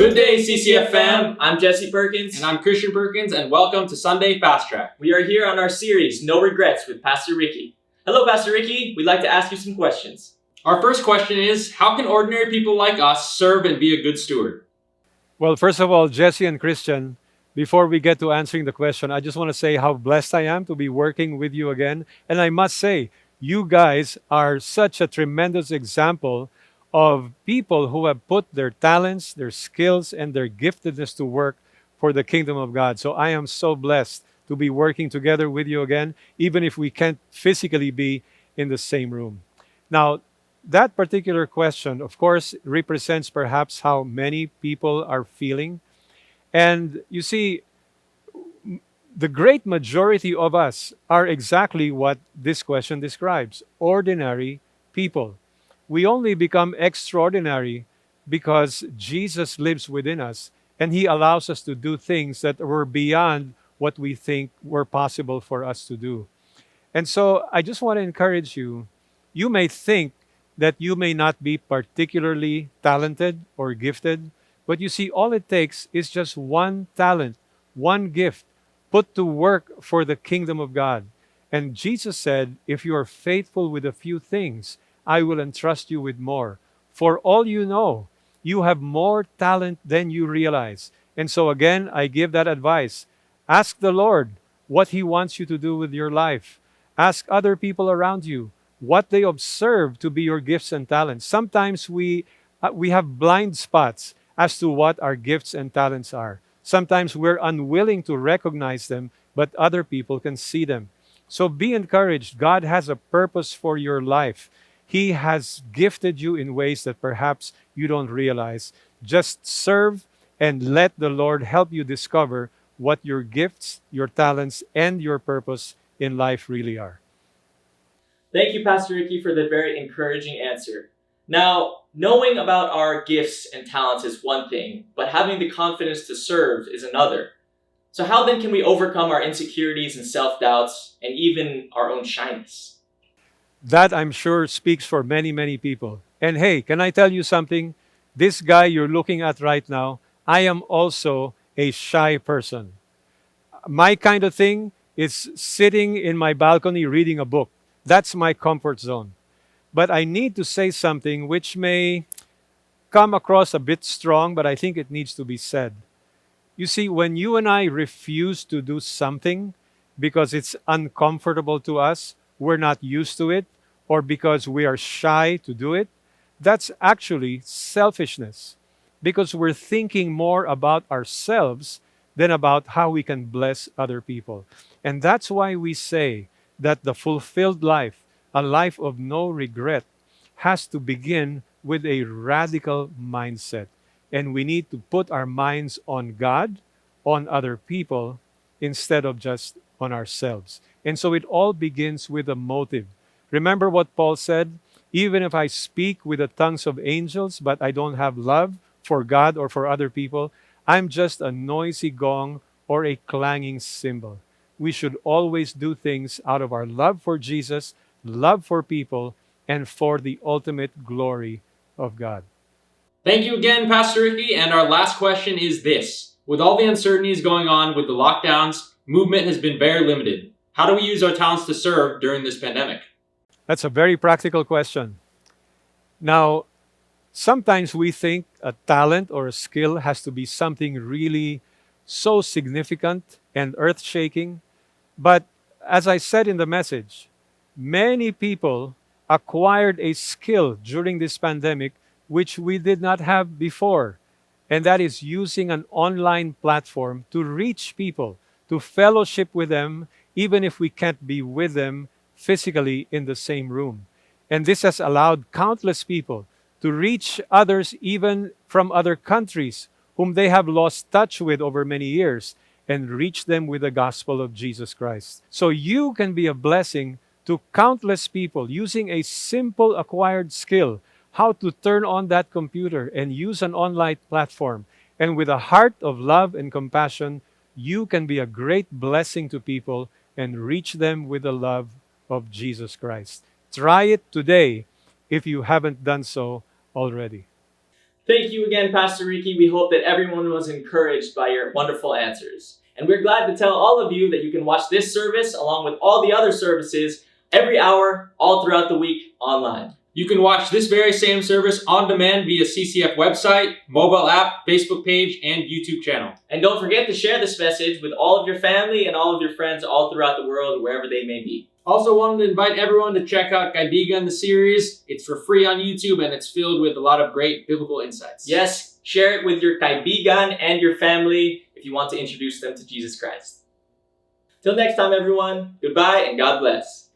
Good day, CCF fam. I'm Jesse Perkins. And I'm Christian Perkins, and welcome to Sunday Fast Track. We are here on our series, No Regrets, with Pastor Ricky. Hello, Pastor Ricky. We'd like to ask you some questions. Our first question is, how can ordinary people like us serve and be a good steward? Well, first of all, Jesse and Christian, before we get to answering the question, I just want to say how blessed I am to be working with you again. And I must say, you guys are such a tremendous example of people who have put their talents, their skills, and their giftedness to work for the kingdom of God. So I am so blessed to be working together with you again, even if we can't physically be in the same room. Now, that particular question, of course, represents perhaps how many people are feeling. And you see, the great majority of us are exactly what this question describes: ordinary people. We only become extraordinary because Jesus lives within us and he allows us to do things that were beyond what we think were possible for us to do. And so I just want to encourage you. You may think that you may not be particularly talented or gifted, but you see, all it takes is just one talent, one gift put to work for the kingdom of God. And Jesus said, if you are faithful with a few things, I will entrust you with more. For all you know, you have more talent than you realize. And so again, I give that advice. Ask the Lord what he wants you to do with your life. Ask other people around you what they observe to be your gifts and talents. Sometimes we have blind spots as to what our gifts and talents are. Sometimes we're unwilling to recognize them, but other people can see them. So be encouraged. God has a purpose for your life. He has gifted you in ways that perhaps you don't realize. Just serve and let the Lord help you discover what your gifts, your talents, and your purpose in life really are. Thank you, Pastor Ricky, for the very encouraging answer. Now, knowing about our gifts and talents is one thing, but having the confidence to serve is another. So how then can we overcome our insecurities and self-doubts and even our own shyness? That, I'm sure, speaks for many, many people. And hey, can I tell you something? This guy you're looking at right now, I am also a shy person. My kind of thing is sitting in my balcony reading a book. That's my comfort zone. But I need to say something which may come across a bit strong, but I think it needs to be said. You see, when you and I refuse to do something because it's uncomfortable to us, we're not used to it, or because we are shy to do it, that's actually selfishness, because we're thinking more about ourselves than about how we can bless other people. And that's why we say that the fulfilled life, a life of no regret, has to begin with a radical mindset. And we need to put our minds on God, on other people, instead of just on ourselves. And so it all begins with a motive. Remember what Paul said? Even if I speak with the tongues of angels, but I don't have love for God or for other people, I'm just a noisy gong or a clanging cymbal. We should always do things out of our love for Jesus, love for people, and for the ultimate glory of God. Thank you again, Pastor Ricky. And our last question is this. With all the uncertainties going on with the lockdowns, movement has been very limited. How do we use our talents to serve during this pandemic? That's a very practical question. Now, sometimes we think a talent or a skill has to be something really so significant and earth shaking. But as I said in the message, many people acquired a skill during this pandemic which we did not have before. And that is using an online platform to reach people, to fellowship with them, even if we can't be with them physically in the same room. And this has allowed countless people to reach others even from other countries whom they have lost touch with over many years, and reach them with the gospel of Jesus Christ. So you can be a blessing to countless people using a simple acquired skill, how to turn on that computer and use an online platform. And with a heart of love and compassion, you can be a great blessing to people and reach them with the love of Jesus Christ. Try it today if you haven't done so already. Thank you again, Pastor Ricky. We hope that everyone was encouraged by your wonderful answers. And we're glad to tell all of you that you can watch this service along with all the other services every hour, all throughout the week, online. You can watch this very same service on demand via CCF website, mobile app, Facebook page, and YouTube channel. And don't forget to share this message with all of your family and all of your friends all throughout the world, wherever they may be. Also wanted to invite everyone to check out Kaibigan, the series. It's for free on YouTube, and it's filled with a lot of great biblical insights. Yes, share it with your kaibigan and your family if you want to introduce them to Jesus Christ. Till next time, everyone, goodbye and God bless.